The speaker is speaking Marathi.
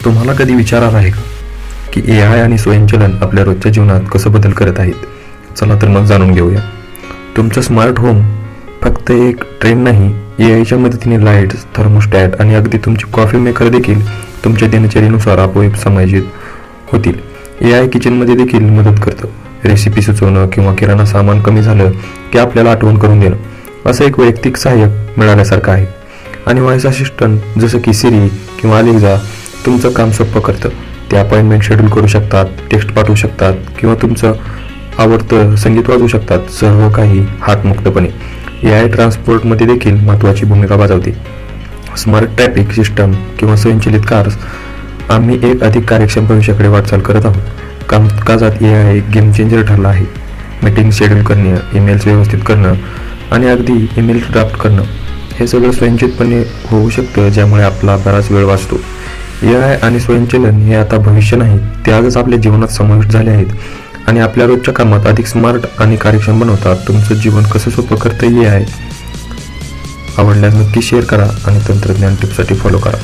तुम्हाला कधी विचार आला आहे का की AI आणि स्वयंचलन आपल्या रोजच्या जीवनात कसं बदल करत आहेत? चला तर मग जाणून घेऊया. तुमचं स्मार्ट होम फक्त एक ट्रेंड नाही, AIच्या मदतीने लाईट्स, थर्मोस्टॅट आणि अगदी तुमची कॉफी मेकर देखील तुमच्या दिनचर्येनुसार आपोआप समायोजित होतील. AI किचनमध्ये देखील मदत करतं. रेसिपी सुचवणं किंवा किराणा सामान कमी झालं की आपल्याला आठवण करून देणं, असं एक वैयक्तिक सहाय्यक मिळाल्यासारखं आहे. आणि व्हॉइस असिस्टंट जसं की सिरी किंवा अलेक्सा तुमचं काम सोपं करतं. ते अपॉइंटमेंट शेड्यूल करू शकतात, टेक्स्ट पाठवू शकतात किंवा तुमचं आवडतं संगीत वाजवू शकतात, सर्व काही हातमुक्तपणे. AI ट्रान्सपोर्टमध्ये देखील महत्त्वाची भूमिका बजावते. स्मार्ट ट्रॅफिक सिस्टम किंवा स्वयंचलित कार्स. आम्ही एक अधिक कार्यक्षम भविष्याकडे वाटचाल करत आहोत. कामकाजात AI एक गेम चेंजर ठरला आहे. मीटिंग शेड्यूल करणे, ईमेल्स व्यवस्थित करणं आणि अगदी ईमेल ड्राफ्ट करणं, हे सगळं स्वयंचलितपणे होऊ शकतं, ज्यामुळे आपला बराच वेळ वाचतो. AI आणि स्वयंचलन हे आता भविष्य नाही, ते आजच आपल्या जीवनात समाविष्ट झाले आहेत आणि आपल्या रोजच्या कामात अधिक स्मार्ट आणि कार्यक्षम बनवतात. तुमचं जीवन कसं सोपं करता AI आवडल्यास नक्की शेअर करा आणि तंत्रज्ञान टिप्ससाठी फॉलो करा.